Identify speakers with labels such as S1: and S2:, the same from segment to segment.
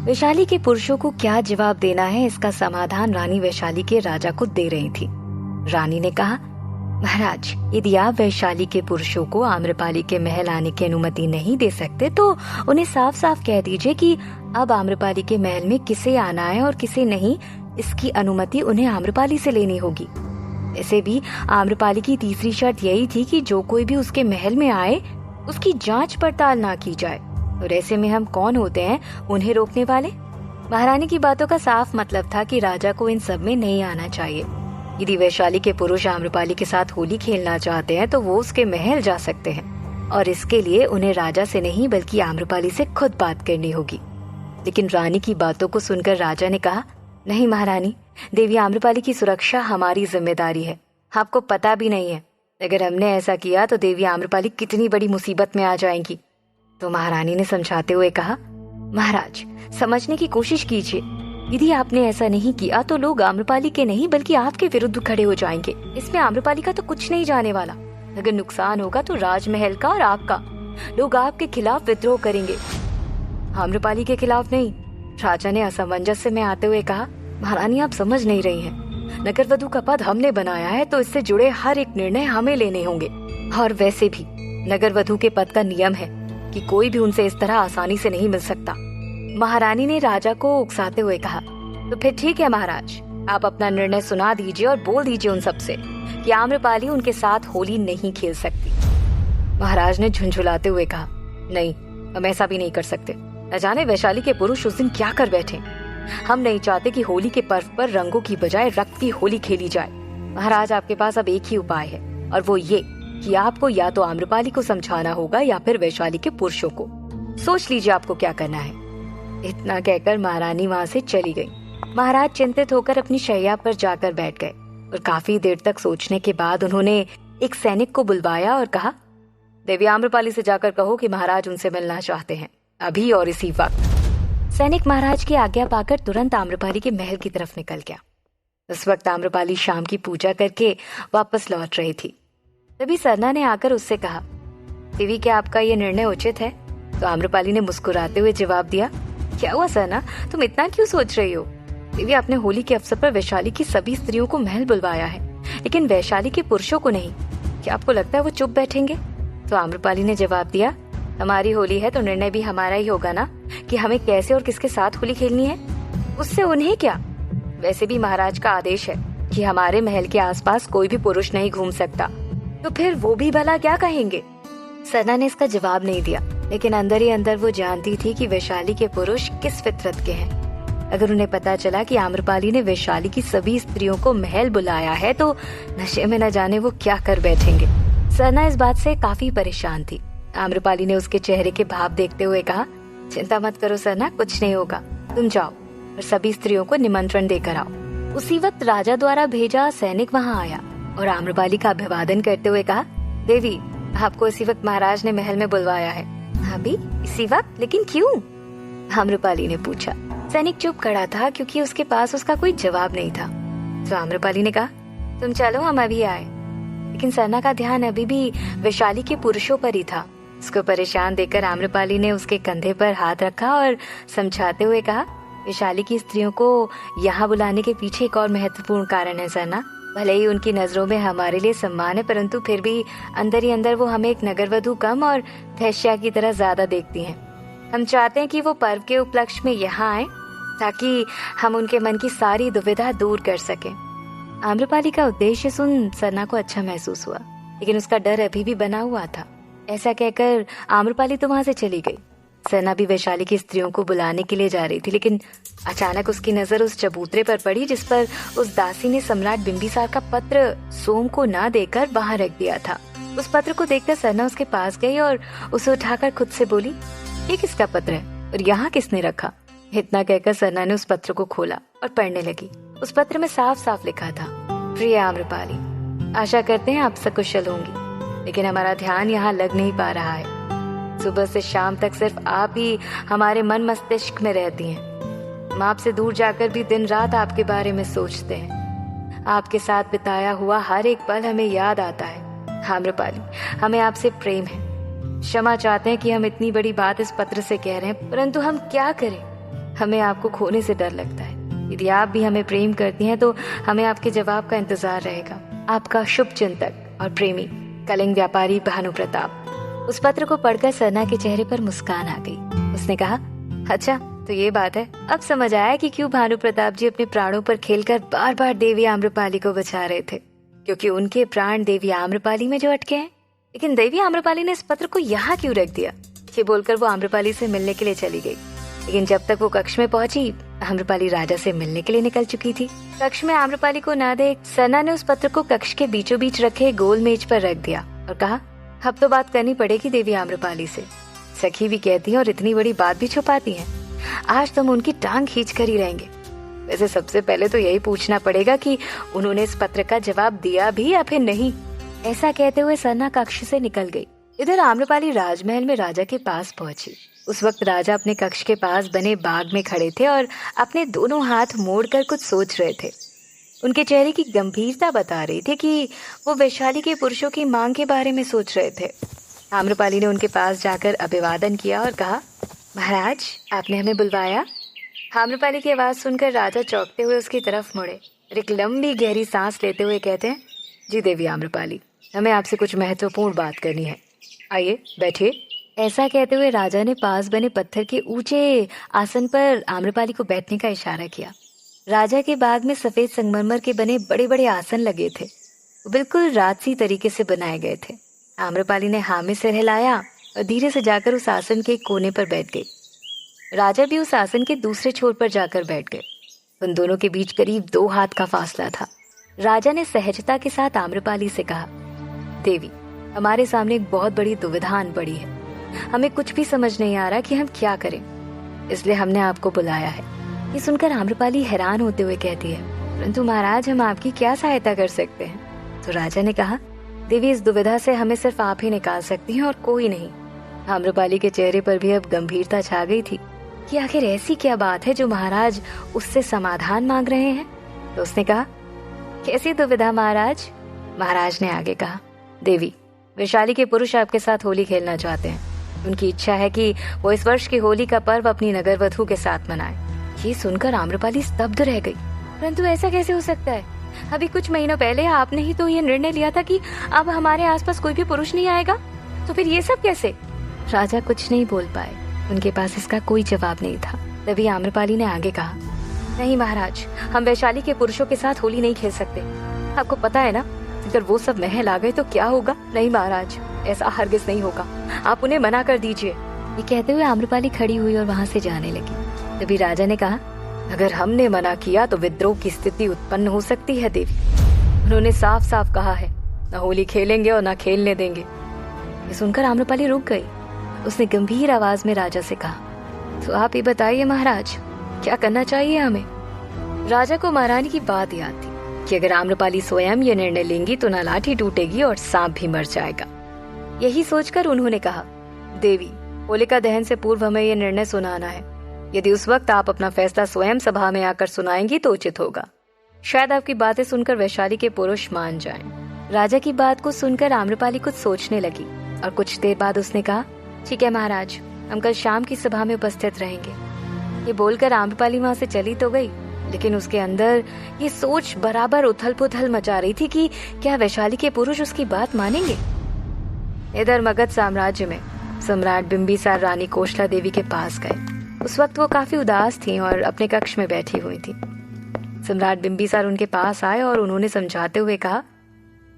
S1: वैशाली के पुरुषों को क्या जवाब देना है, इसका समाधान रानी वैशाली के राजा को दे रही थी। रानी ने कहा, महाराज, यदि आप वैशाली के पुरुषों को आम्रपाली के महल आने की अनुमति नहीं दे सकते तो उन्हें साफ साफ कह दीजिए कि अब आम्रपाली के महल में किसे आना है और किसे नहीं, इसकी अनुमति उन्हें आम्रपाली से लेनी होगी। ऐसे भी आम्रपाली की तीसरी शर्त यही थी कि जो कोई भी उसके महल में आए उसकी जांच पड़ताल ना की जाए। और ऐसे में हम कौन होते हैं उन्हें रोकने वाले। महारानी की बातों का साफ मतलब था कि राजा को इन सब में नहीं आना चाहिए। यदि वैशाली के पुरुष आम्रपाली के साथ होली खेलना चाहते हैं तो वो उसके महल जा सकते हैं और इसके लिए उन्हें राजा से नहीं बल्कि आम्रपाली से खुद बात करनी होगी। लेकिन रानी की बातों को सुनकर राजा ने कहा, नहीं महारानी, देवी आम्रपाली की सुरक्षा हमारी जिम्मेदारी है। आपको पता भी नहीं है, अगर हमने ऐसा किया तो देवी आम्रपाली कितनी बड़ी मुसीबत में आ जाएंगी। तो महारानी ने समझाते हुए कहा, महाराज, समझने की कोशिश कीजिए। यदि आपने ऐसा नहीं किया तो लोग आम्रपाली के नहीं बल्कि आपके विरुद्ध खड़े हो जाएंगे। इसमें आम्रपाली का तो कुछ नहीं जाने वाला। अगर नुकसान होगा तो राजमहल का और आपका। लोग आपके खिलाफ विद्रोह करेंगे, आम्रपाली के खिलाफ नहीं। राजा ने असमंजस में आते हुए कहा, महारानी, आप समझ नहीं रही हैं। नगर वधु का पद हमने बनाया है तो इससे जुड़े हर एक निर्णय हमें लेने होंगे। और वैसे भी नगर वधु के पद का नियम है कि कोई भी उनसे इस तरह आसानी से नहीं मिल सकता। महारानी ने राजा को उकसाते हुए कहा, तो फिर ठीक है महाराज, आप अपना निर्णय सुना दीजिए और बोल दीजिए उन सबसे कि आम्रपाली उनके साथ होली नहीं खेल सकती। महाराज ने झुंझुलाते हुए कहा, नहीं, हम ऐसा भी नहीं कर सकते। न जाने वैशाली के पुरुष उस दिन क्या कर बैठे। हम नहीं चाहते कि होली के पर्व पर रंगों की बजाय रक्त की होली खेली जाए। महाराज, आपके पास अब एक ही उपाय है और वो ये कि आपको या तो आम्रपाली को समझाना होगा या फिर वैशाली के पुरुषों को। सोच लीजिए आपको क्या करना है। इतना कहकर महारानी वहाँ से चली गई। महाराज चिंतित होकर अपनी शैया पर जाकर बैठ गए और काफी देर तक सोचने के बाद उन्होंने एक सैनिक को बुलवाया और कहा, देवी आम्रपाली से जाकर कहो कि महाराज उनसे मिलना चाहते हैं, अभी और इसी वक्त। सैनिक महाराज की आज्ञा पाकर तुरंत आम्रपाली के महल की तरफ निकल गया। उस वक्त आम्रपाली शाम की पूजा करके वापस लौट रही थी। तभी सरना ने आकर उससे कहा, देवी, क्या आपका ये निर्णय उचित है? तो आम्रपाली ने मुस्कुराते हुए जवाब दिया, क्या हुआ सरना, तुम इतना क्यों सोच रही हो? देवी, आपने होली के अवसर पर वैशाली की सभी स्त्रियों को महल बुलवाया है, लेकिन वैशाली के पुरुषों को नहीं। क्या आपको लगता है वो चुप बैठेंगे? तो आम्रपाली ने जवाब दिया, हमारी होली है तो निर्णय भी हमारा ही होगा ना, कि हमें कैसे और किसके साथ होली खेलनी है। उससे उन्हें क्या? वैसे भी महाराज का आदेश है कि हमारे महल के आसपास कोई भी पुरुष नहीं घूम सकता, तो फिर वो भी भला क्या कहेंगे? सरना ने इसका जवाब नहीं दिया, लेकिन अंदर ही अंदर वो जानती थी कि वैशाली के पुरुष किस फितरत के हैं। अगर उन्हें पता चला कि आम्रपाली ने वैशाली की सभी स्त्रियों को महल बुलाया है तो नशे में न जाने वो क्या कर बैठेंगे। सरना इस बात से काफी परेशान थी। आम्रपाली ने उसके चेहरे के भाव देखते हुए कहा, चिंता मत करो सरना, कुछ नहीं होगा, तुम जाओ और सभी स्त्रियों को निमंत्रण देकर आओ। उसी वक्त राजा द्वारा भेजा सैनिक वहाँ आया और आम्रपाली का अभिवादन करते हुए कहा, देवी, आपको इसी वक्त महाराज ने महल में बुलवाया है। अभी इसी वक्त? लेकिन क्यों? आम्रपाली ने पूछा। सैनिक चुप खड़ा था क्योंकि उसके पास उसका कोई जवाब नहीं था। तो आम्रपाली ने कहा, तुम चलो, हम अभी आए। लेकिन सरना का ध्यान अभी भी वैशाली के पुरुषों पर ही था। उसको परेशान देखकर आम्रपाली ने उसके कंधे पर हाथ रखा और समझाते हुए कहा, वैशाली की स्त्रियों को यहाँ बुलाने के पीछे एक और महत्वपूर्ण कारण है सरना। भले ही उनकी नजरों में हमारे लिए सम्मान है, परंतु फिर भी अंदर ही अंदर वो हमें एक नगरवधु कम और वैश्या की तरह ज्यादा देखती हैं। हम चाहते हैं कि वो पर्व के उपलक्ष्य में यहाँ आए ताकि हम उनके मन की सारी दुविधा दूर कर सकें। आम्रपाली का उद्देश्य सुन सरना को अच्छा महसूस हुआ, लेकिन उसका डर अभी भी बना हुआ था। ऐसा कहकर आम्रपाली तो वहाँ से चली गई। सरना भी वैशाली की स्त्रियों को बुलाने के लिए जा रही थी, लेकिन अचानक उसकी नजर उस चबूतरे पर पड़ी जिस पर उस दासी ने सम्राट बिंबिसार का पत्र सोम को ना देकर बाहर रख दिया था। उस पत्र को देखकर सरना उसके पास गई और उसे उठाकर खुद से बोली, ये किसका पत्र है और यहाँ किसने रखा? इतना कहकर सरना ने उस पत्र को खोला और पढ़ने लगी। उस पत्र में साफ साफ लिखा था, प्रिय आम्रपाली, आशा करते हैं आप सकुशल होंगी, लेकिन हमारा ध्यान यहाँ लग नहीं पा रहा है। सुबह से शाम तक सिर्फ आप ही हमारे मन मस्तिष्क में रहती हैं। हम आपसे दूर जाकर भी दिन रात आपके बारे में सोचते हैं। आपके साथ बिताया हुआ हर एक पल हमें याद आता है। आम्रपाली, हमें आपसे प्रेम है। क्षमा चाहते हैं कि हम इतनी बड़ी बात इस पत्र से कह रहे हैं, परंतु हम क्या करें? हमें आपको खोने से डर लगता है। यदि आप भी हमें प्रेम करती हैं तो हमें आपके जवाब का इंतजार रहेगा। आपका शुभ चिंतक और प्रेमी, कलिंग व्यापारी भानु प्रताप। उस पत्र को पढ़कर सरना के चेहरे पर मुस्कान आ गई। उसने कहा, अच्छा तो ये बात है, अब समझ आया कि क्यों भानु प्रताप जी अपने प्राणों पर खेलकर बार बार देवी आम्रपाली को बचा रहे थे, क्योंकि उनके प्राण देवी आम्रपाली में जो अटके हैं। लेकिन देवी आम्रपाली ने इस पत्र को यहाँ क्यों रख दिया? ये बोलकर वो आम्रपाली से मिलने के लिए चली गई। लेकिन जब तक वो कक्ष में पहुंची, आम्रपाली राजा से मिलने के लिए निकल चुकी थी। कक्ष में आम्रपाली को ना देख सरना ने उस पत्र को कक्ष के बीचों बीच रखे गोल मेज पर रख दिया और कहा, अब तो बात करनी पड़ेगी देवी आम्रपाली से। सखी भी कहती है और इतनी बड़ी बात भी छुपाती है। आज तुम उनकी टांग खींच कर ही रहेंगे। वैसे सबसे पहले तो यही पूछना पड़ेगा कि उन्होंने इस पत्र का जवाब दिया भी या फिर नहीं। ऐसा कहते हुए सरना कक्ष से निकल गई। इधर आम्रपाली राजमहल में राजा के पास पहुंची। उस वक्त राजा अपने कक्ष के पास बने बाग में खड़े थे और अपने दोनों हाथ मोड़कर कुछ सोच रहे थे। उनके चेहरे की गंभीरता बता रही थी कि वो वैशाली के पुरुषों की मांग के बारे में सोच रहे थे। आम्रपाली ने उनके पास जाकर अभिवादन किया और कहा, महाराज आपने हमें बुलवाया? आम्रपाली की आवाज सुनकर राजा चौंकते हुए उसकी तरफ मुड़े। एक लंबी गहरी सांस लेते हुए कहते हैं, जी देवी आम्रपाली, हमें आपसे कुछ महत्वपूर्ण बात करनी है। आइए बैठिए। ऐसा कहते हुए राजा ने पास बने पत्थर के ऊंचे आसन पर आम्रपाली को बैठने का इशारा किया। राजा के बाग में सफेद संगमरमर के बने बड़े बड़े आसन लगे थे, बिल्कुल राजसी तरीके से बनाए गए थे। आम्रपाली ने हाँ में सिर हिलाया और धीरे से जाकर उस आसन के कोने पर बैठ गई। राजा भी उस आसन के दूसरे छोर पर जाकर बैठ गए। उन दोनों के बीच करीब 2 हाथ का फासला था। राजा ने सहजता के साथ आम्रपाली से कहा, देवी, हमारे सामने एक बहुत बड़ी दुविधा आन पड़ी है। हमें कुछ भी समझ नहीं आ रहा कि हम क्या करें, इसलिए हमने आपको बुलाया है। ये सुनकर आम्रपाली हैरान होते हुए कहती है, परंतु महाराज हम आपकी क्या सहायता कर सकते हैं? तो राजा ने कहा, देवी, इस दुविधा से हमें सिर्फ आप ही निकाल सकती हैं और कोई नहीं। आम्रपाली के चेहरे पर भी अब गंभीरता छा गई थी कि आखिर ऐसी क्या बात है जो महाराज उससे समाधान मांग रहे हैं। तो उसने कहा, कैसी दुविधा महाराज? महाराज ने आगे कहा, देवी, वैशाली के पुरुष आपके साथ होली खेलना चाहते हैं। उनकी इच्छा है कि वो इस वर्ष की होली का पर्व अपनी नगर वधू के साथ मनाए। ये सुनकर आम्रपाली स्तब्ध रह गई। परंतु ऐसा कैसे हो सकता है? अभी कुछ महीनों पहले आपने ही तो ये निर्णय लिया था कि अब हमारे आसपास कोई भी पुरुष नहीं आएगा, तो फिर ये सब कैसे? राजा कुछ नहीं बोल पाए। उनके पास इसका कोई जवाब नहीं था। तभी आम्रपाली ने आगे कहा, नहीं महाराज, हम वैशाली के पुरुषों के साथ होली नहीं खेल सकते। आपको पता है ना, अगर वो सब महल आ गए तो क्या होगा? नहीं महाराज, ऐसा हरगिज नहीं होगा, आप उन्हें मना कर दीजिए। ये कहते हुए आम्रपाली खड़ी हुई और वहाँ से जाने लगी। तभी राजा ने कहा, अगर हमने मना किया तो विद्रोह की स्थिति उत्पन्न हो सकती है देवी। उन्होंने साफ साफ कहा है, न होली खेलेंगे और न खेलने देंगे। ये सुनकर आम्रपाली रुक गई। उसने गंभीर आवाज में राजा से कहा, तो आप ही बताइए महाराज, क्या करना चाहिए हमें? राजा को महारानी की बात याद थी कि अगर आम्रपाली स्वयं ये निर्णय लेंगी तो न लाठी टूटेगी और सांप भी मर जाएगा। यही सोचकर उन्होंने कहा, देवी, होलिका दहन से पूर्व हमें यह निर्णय सुनाना है। यदि उस वक्त आप अपना फैसला स्वयं सभा में आकर सुनाएंगी तो उचित होगा। शायद आपकी बातें सुनकर वैशाली के पुरुष मान जाएं। राजा की बात को सुनकर आम्रपाली कुछ सोचने लगी और कुछ देर बाद उसने कहा, ठीक है महाराज, हम कल शाम की सभा में उपस्थित रहेंगे। ये बोलकर आम्रपाली वहाँ से चली तो गई, लेकिन उसके अंदर ये सोच बराबर उथल पुथल मचा रही थी कि क्या वैशाली के पुरुष उसकी बात मानेंगे। इधर मगध साम्राज्य में सम्राट बिंबिसार रानी कोशला देवी के पास गए। उस वक्त वो काफी उदास थीं और अपने कक्ष में बैठी हुई थीं। सम्राट बिंबिसार उनके पास आए और उन्होंने समझाते हुए कहा,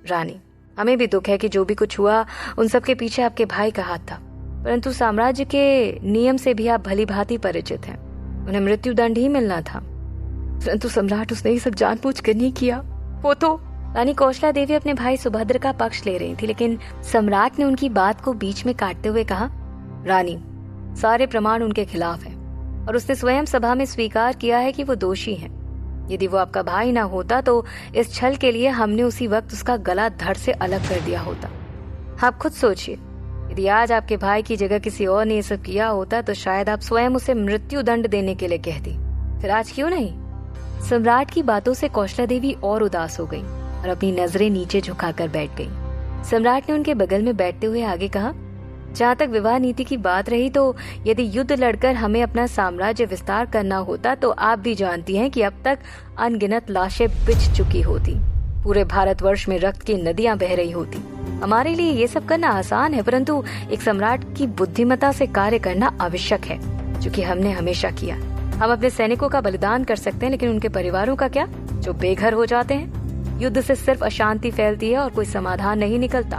S1: रानी, हमें भी दुख है कि जो भी कुछ हुआ उन सब के पीछे आपके भाई का हाथ था, परंतु साम्राज्य के नियम से भी आप भली भांति परिचित हैं। उन्हें मृत्यु दंड ही मिलना था, परंतु सम्राट उसने ये सब जानबूझकर नहीं किया। वो तो रानी कौशला देवी अपने भाई सुभद्र का पक्ष ले रही थी, लेकिन सम्राट ने उनकी बात को बीच में काटते हुए कहा, रानी, सारे प्रमाण उनके खिलाफ हैं और उसने स्वयं सभा में स्वीकार किया है कि वो दोषी है। यदि वो आपका भाई ना होता तो इस छल के लिए हमने उसी वक्त उसका गला धड़ से अलग कर दिया होता। आप खुद सोचिए, यदि आज आपके भाई की जगह किसी और ने ये सब किया होता तो शायद आप स्वयं उसे मृत्यु दंड देने के लिए कहती, फिर आज क्यों नहीं? सम्राट की बातों से कौशला देवी और उदास हो गई और अपनी नजरें नीचे झुकाकर बैठ गई। सम्राट ने उनके बगल में बैठते हुए आगे कहा, जहाँ तक विवाह नीति की बात रही, तो यदि युद्ध लड़कर हमें अपना साम्राज्य विस्तार करना होता तो आप भी जानती हैं कि अब तक अनगिनत लाशें बिछ चुकी होती, पूरे भारतवर्ष में रक्त की नदियां बह रही होती। हमारे लिए ये सब करना आसान है, परंतु एक सम्राट की बुद्धिमत्ता से कार्य करना आवश्यक है, जो कि हमने हमेशा किया। हम अपने सैनिकों का बलिदान कर सकते हैं, लेकिन उनके परिवारों का क्या, जो बेघर हो जाते हैं? युद्ध से सिर्फ अशांति फैलती है और कोई समाधान नहीं निकलता।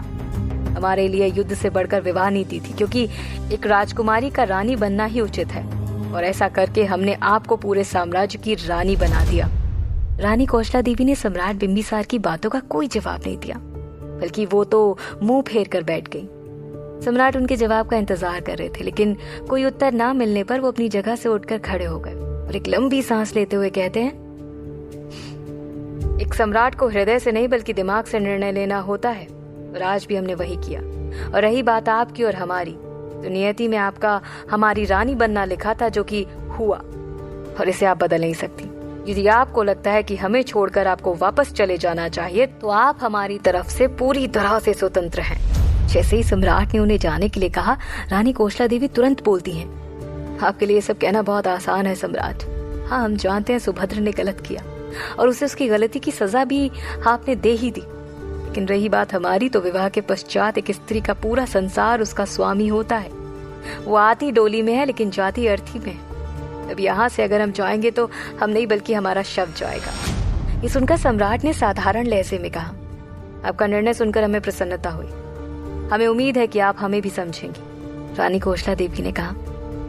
S1: हमारे लिए युद्ध से बढ़कर विवाह नीति थी, क्योंकि एक राजकुमारी का रानी बनना ही उचित है, और ऐसा करके हमने आपको पूरे साम्राज्य की रानी बना दिया। रानी कौशला देवी ने सम्राट बिंबिसार की बातों का कोई जवाब नहीं दिया, बल्कि वो तो मुंह फेर कर बैठ गई। सम्राट उनके जवाब का इंतजार कर रहे थे, लेकिन कोई उत्तर ना मिलने पर वो अपनी जगह से उठकर खड़े हो गए और एक लंबी सांस लेते हुए कहते हैं, एक सम्राट को हृदय से नहीं बल्कि दिमाग से निर्णय लेना होता है, और आज भी हमने वही किया। और रही बात आपकी और हमारी, तो नियति में आपका हमारी रानी बनना लिखा था, जो कि हुआ, और इसे आप बदल नहीं सकती। यदि आपको लगता है कि हमें छोड़कर आपको वापस चले जाना चाहिए, तो आप हमारी तरफ से पूरी तरह से स्वतंत्र हैं। जैसे ही सम्राट ने उन्हें जाने के लिए कहा, रानी कौशला देवी तुरंत बोलती हैं, आपके लिए सब कहना बहुत आसान है सम्राट। हाँ, हम जानते हैं सुभद्र ने गलत किया और उसे उसकी गलती की सजा भी आपने दे ही दी, लेकिन रही बात हमारी, तो विवाह के पश्चात एक स्त्री का पूरा संसार उसका स्वामी होता है। वो आती डोली में है, लेकिन जाती अर्थी में है। अब यहाँ से अगर हम जाएंगे तो हम नहीं बल्कि हमारा शव जाएगा। ये सुनकर सम्राट ने साधारण लहजे में कहा, आपका निर्णय सुनकर हमें प्रसन्नता हुई। हमें उम्मीद है कि आप हमें भी समझेंगे। रानी कौशला देवी ने कहा,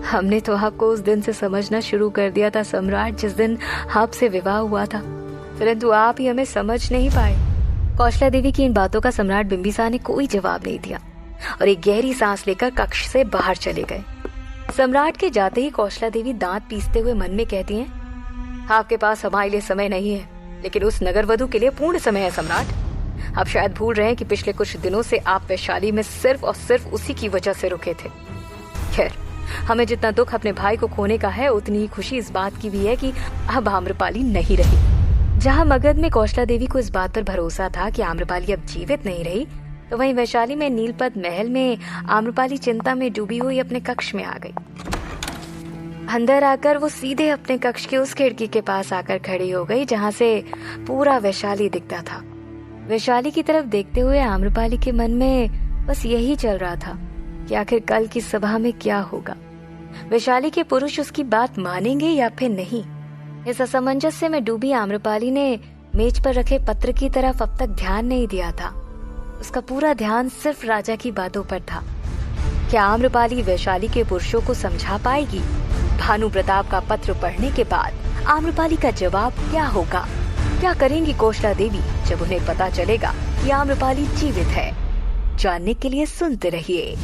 S1: हमने तो आपको उस दिन से समझना शुरू कर दिया था सम्राट, जिस दिन आपसे विवाह हुआ था, परंतु आप ही हमें समझ नहीं पाए। कौशला देवी की इन बातों का सम्राट बिंबिसार ने कोई जवाब नहीं दिया और एक गहरी सांस लेकर कक्ष से बाहर चले गए। सम्राट के जाते ही कौशला देवी दांत पीसते हुए मन में कहती हैं, आपके पास हमारे लिए समय नहीं है, लेकिन उस नगरवधु के लिए पूर्ण समय है सम्राट। आप शायद भूल रहे हैं कि पिछले कुछ दिनों से आप वैशाली में सिर्फ और सिर्फ उसी की वजह से रुके थे। खैर, हमें जितना दुख अपने भाई को खोने का है, उतनी ही खुशी इस बात की भी है कि अब आम्रपाली नहीं रही। जहाँ मगध में कौशला देवी को इस बात पर भरोसा था कि आम्रपाली अब जीवित नहीं रही, तो वहीं वैशाली में नीलपत महल में आम्रपाली चिंता में डूबी हुई अपने कक्ष में आ गई। अंदर आकर वो सीधे अपने कक्ष के उस खिड़की के पास आकर खड़ी हो गई जहाँ से पूरा वैशाली दिखता था। वैशाली की तरफ देखते हुए आम्रपाली के मन में बस यही चल रहा था कि आखिर कल की सभा में क्या होगा। वैशाली के पुरुष उसकी बात मानेंगे या फिर नहीं। इस असमंजस्य में डूबी आम्रपाली ने मेज पर रखे पत्र की तरफ अब तक ध्यान नहीं दिया था। उसका पूरा ध्यान सिर्फ राजा की बातों पर था। क्या आम्रपाली वैशाली के पुरुषों को समझा पाएगी? भानु प्रताप का पत्र पढ़ने के बाद आम्रपाली का जवाब क्या होगा? क्या करेंगी कौशला देवी जब उन्हें पता चलेगा कि आम्रपाली जीवित है? जानने के लिए सुनते रहिए।